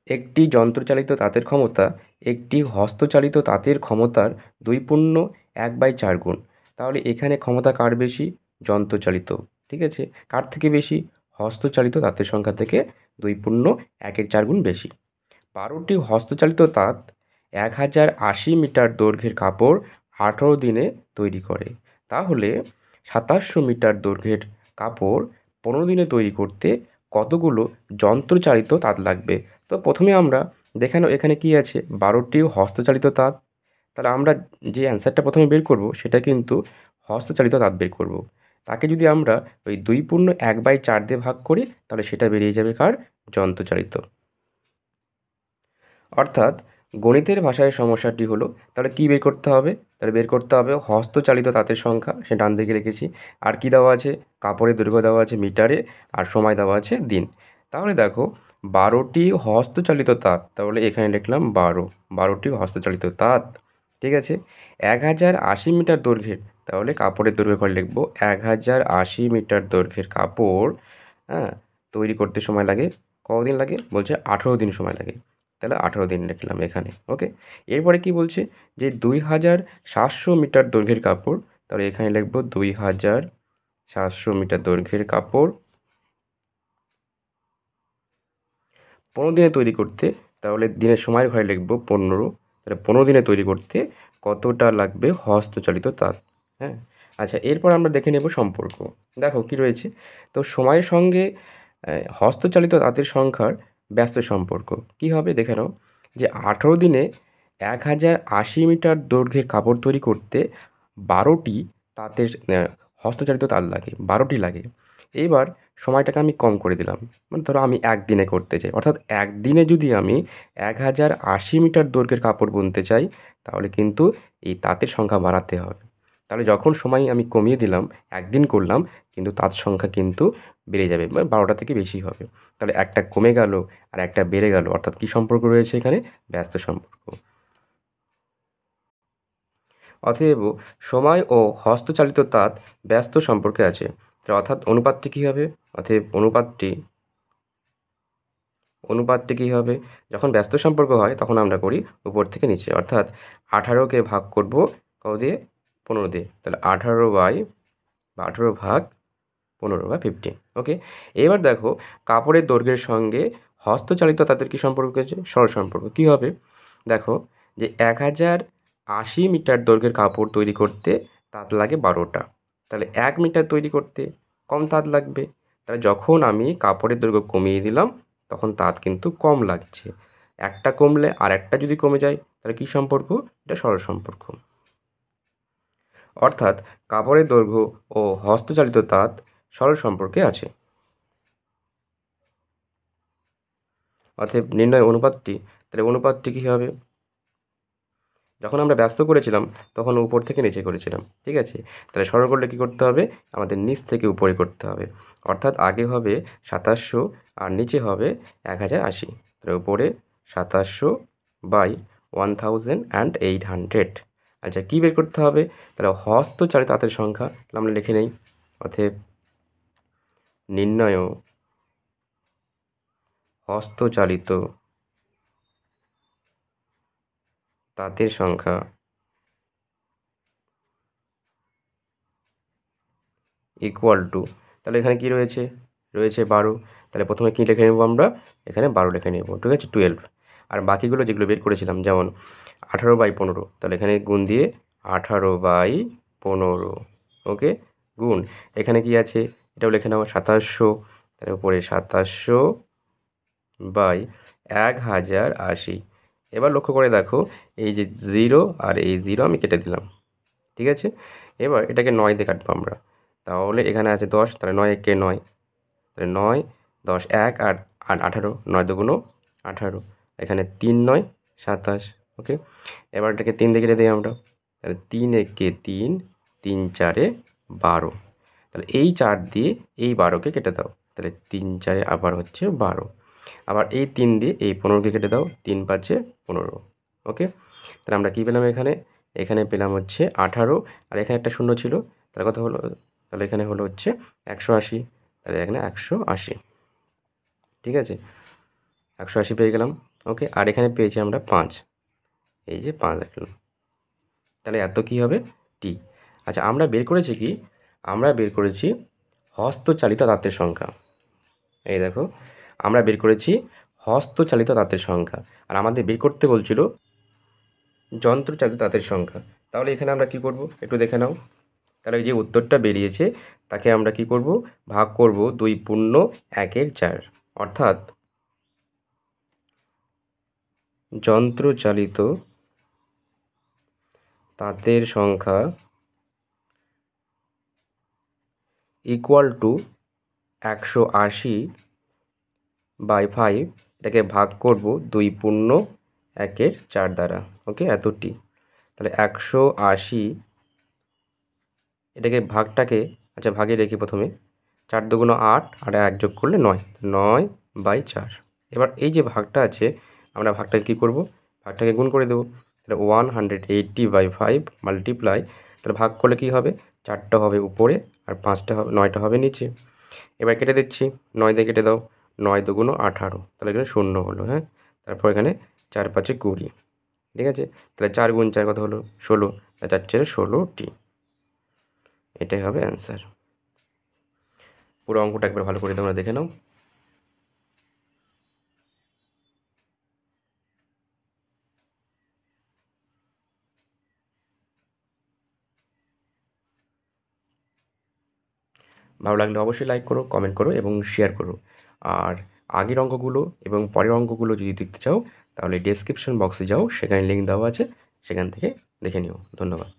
একটি যন্ত্রচালিত তাঁতের ক্ষমতা একটি হস্তচালিত তাঁতের ক্ষমতার 2.1/4 গুণ। তাহলে এখানে ক্ষমতা কার বেশি? যন্ত্রচালিত। ঠিক আছে? কার থেকে বেশি? হস্তচালিত তাঁতের সংখ্যা থেকে 2.1/4 গুণ বেশি। 12টি হস্তচালিত তাঁত 1080 মিটার দৈর্ঘ্যের কাপড় 18 দিনে তৈরি করে। তাহলে 2700 মিটার দৈর্ঘ্যের কাপড় 15 দিনে তৈরি করতে কতগুলো যন্ত্রচালিত তাঁত লাগবে? তো প্রথমে আমরা দেখে নাও এখানে কী আছে? 12টি হস্তচালিত তাঁত। তাহলে আমরা যে অ্যান্সারটা প্রথমে বের করব সেটা কিন্তু হস্তচালিত তাঁত বের করব। তাকে যদি আমরা ওই 2.1/4 দিয়ে ভাগ করি তাহলে সেটা বেরিয়ে যাবে কার? যন্ত্রচালিত। অর্থাৎ গণিতের ভাষায় সমস্যাটি হলো তাহলে কী বের করতে হবে? তাহলে বের করতে হবে হস্তচালিত তাঁতের সংখ্যা, সে ডান দিকে রেখেছি। আর কী দেওয়া আছে? কাপড়ের দৈর্ঘ্য দেওয়া আছে মিটারে, আর সময় দেওয়া আছে দিন। তাহলে দেখো 12টি হস্তচালিত তাঁত, তাহলে এখানে লিখলাম 12টি হস্তচালিত তাঁত। ঠিক আছে? 1080 মিটার দৈর্ঘ্যের, তাহলে কাপড়ের দৈর্ঘ্য করে লিখব 1080 মিটার দৈর্ঘ্যের কাপড়, হ্যাঁ, তৈরি করতে সময় লাগে কতদিন লাগে? বলছে 18 দিন সময় লাগে। তাহলে 18 দিন লিখলাম এখানে। ওকে? এরপরে কি বলছে? যে 2700 মিটার দৈর্ঘ্যের কাপড়, তাহলে এখানে লিখব 2700 মিটার দৈর্ঘ্যের কাপড় 15 দিনে তৈরি করতে, তাহলে দিনের সময়ের ঘরে লিখব 15। তাহলে 15 দিনে তৈরি করতে কতটা লাগবে হস্তচালিত তাঁত? হ্যাঁ? আচ্ছা, এরপর আমরা দেখে নেব সম্পর্ক। দেখো কি রয়েছে? তো সময়ের সঙ্গে হস্তচালিত তাঁতের সংখ্যার ব্যস্ত সম্পর্ক। কী হবে দেখে নাও। যে 18 দিনে 1080 মিটার দৈর্ঘ্যের কাপড় তৈরি করতে 12টি তাঁতের হস্তচালিত তাঁত লাগে, 12টি লাগে। এইবার সময়টাকে আমি কম করে দিলাম। মানে ধরো আমি 1 দিনে করতে চাই। অর্থাৎ 1 দিনে যদি আমি 1080 মিটার দৈর্ঘ্যের কাপড় বুনতে চাই, তাহলে কিন্তু এই তাঁতের সংখ্যা বাড়াতে হবে। তাহলে যখন সময় আমি কমিয়ে দিলাম, 1 দিন করলাম, কিন্তু তাঁত সংখ্যা কিন্তু বেড়ে যাবে, মানে 12টা থেকে বেশি হবে। তাহলে একটা কমে গেল আর একটা বেড়ে গেল, অর্থাৎ কী সম্পর্ক রয়েছে এখানে? ব্যস্ত সম্পর্ক। অতএব সময় ও হস্তচালিত তাঁত ব্যস্ত সম্পর্কে আছে। তো অর্থাৎ অনুপাতটি কী হবে? অতএব অনুপাতটি কী হবে? যখন ব্যস্ত সম্পর্ক হয় তখন আমরা করি উপর থেকে নিচে। অর্থাৎ 18কে ভাগ করব কত দিয়ে? 15 দিয়ে। তাহলে 18 ভাগ 15 বা 15। ওকে? এবার দেখো কাপড়ের দৈর্ঘ্যের সঙ্গে হস্তচালিত তাদের কী সম্পর্ক আছে? সরল সম্পর্ক। কী হবে? দেখো যে 1080 মিটার দৈর্ঘ্যের কাপড় তৈরি করতে তাঁত লাগে 12টা। তাহলে 1 মিটার তৈরি করতে কম তাঁত লাগবে। তাহলে যখন আমি কাপড়ের দৈর্ঘ্য কমিয়ে দিলাম তখন তাঁত কিন্তু কম লাগছে। একটা কমলে আরেকটা যদি কমে যায় তাহলে কী সম্পর্ক? এটা সরল সম্পর্ক। অর্থাৎ কাপড়ের দৈর্ঘ্য ও হস্তচালিত তাঁত সরল সম্পর্কে আছে। অতএব নির্ণয় অনুপাতটি, তাহলে অনুপাতটি কী হবে? যখন আমরা ব্যস্ত করেছিলাম তখন উপর থেকে নিচে করেছিলাম। ঠিক আছে? তাহলে সরল করলে কী করতে হবে? আমাদের নিচ থেকে উপরে করতে হবে। অর্থাৎ আগে হবে 2700 আর নিচে হবে 1080। তাহলে উপরে 2700/1800। আচ্ছা, কী বের করতে হবে? তাহলে হস্তচালিত তাঁতের সংখ্যা, তাহলে আমরা লিখে নেই। অতএব নির্ণয় হস্তচালিত তাঁতের সংখ্যা ইকুয়াল টু, তাহলে এখানে কী রয়েছে? রয়েছে 12। তাহলে প্রথমে কী লিখে নেব আমরা? এখানে 12 লিখে নেব। ঠিক আছে? 12। আর বাকিগুলো যেগুলো বের করেছিলাম যেমন 18/15, তাহলে এখানে গুণ দিয়ে 18/15। ওকে? গুণ এখানে কি আছে? এটাও লিখে নেব 2700, তার উপরে 2700/1080। এবার লক্ষ্য করে দেখো এই যে 0 আর এই 0 আমি কেটে দিলাম। ঠিক আছে? এবার এটাকে 9 দিয়ে কাটবো আমরা। তাহলে এখানে আছে 10, তাহলে 9 একে 9, তাহলে 9, 10, 1 আর 18, 9 দুগুণ 18। এখানে 3 9 27। ওকে? এবার এটাকে 3 দিয়ে কেটে দিই আমরা। তাহলে 3 একে 3, 3 4 12। তাহলে এই 4 দিয়ে এই 12কে কেটে দাও। তাহলে 3 4 আবার হচ্ছে 12। আবার এই 3 দিয়ে এই 15কে কেটে দাও। 3 5 15। ওকে? তাহলে আমরা কী পেলাম এখানে? এখানে পেলাম হচ্ছে 18, আর এখানে একটা শূন্য ছিল। তাহলে কত হলো? তাহলে এখানে হলো হচ্ছে 180। তাহলে এখানে 180। ঠিক আছে? 180 পেয়ে গেলাম। ওকে, আর এখানে পেয়েছি আমরা 5, এই যে 5 রাখলাম, তাহলে এত কী হবে টি। আচ্ছা, আমরা বের করেছি কি, আমরা বের করেছি হস্তচালিত দাঁতের সংখ্যা। এই দেখো, আমরা বের করেছি হস্তচালিত দাঁতের সংখ্যা, আর আমাদের বের করতে বলছিল যন্ত্রচালিত দাঁতের সংখ্যা। তাহলে এখানে আমরা কি করব একটু দেখে নাও। তাহলে এই যে উত্তরটা বেরিয়েছে তাকে আমরা কি করব, ভাগ করব 2/1/4, অর্থাৎ যন্ত্রচালিত দাঁতের সংখ্যা ইকুয়াল টু 180/5, এটাকে ভাগ করব 2/1/4 দ্বারা। ওকে, এতটি। তাহলে 180, এটাকে ভাগটাকে, আচ্ছা ভাগে রেখে প্রথমে 4 দুগুণ 8 আর 1 যোগ করলে 9, 9/4। এবার এই যে ভাগটা আছে, আমরা ভাগটাকে কী করব, ভাগটাকে গুণ করে দেবো। তাহলে 180/5 মাল্টিপ্লাই, তাহলে ভাগ করলে কী হবে, 4টা হবে উপরে আর 5টা হবে, 9টা হবে নিচে। এবার কেটে দিচ্ছি, 9 দিয়ে কেটে দাও, 9 দুগুণ 18, তাহলে এখানে 0 হলো। হ্যাঁ, তারপর এখানে 4 5 20, ঠিক আছে। তাহলে 4 গুণ 4 কত হলো, 16, 4 4 16টি। এটাই হবে অ্যান্সার। পুরো অঙ্কটা একবার ভালো করে তোমরা দেখে নাও। ভালো লাগলে অবশ্যই লাইক করো, কমেন্ট করো এবং শেয়ার করো। আর আগের অঙ্কগুলো এবং পরের অঙ্কগুলো যদি দেখতে চাও তাহলে ডেসক্রিপশন বক্সে যাও, সেখানে লিঙ্ক দেওয়া আছে, সেখান থেকে দেখে নিও। ধন্যবাদ।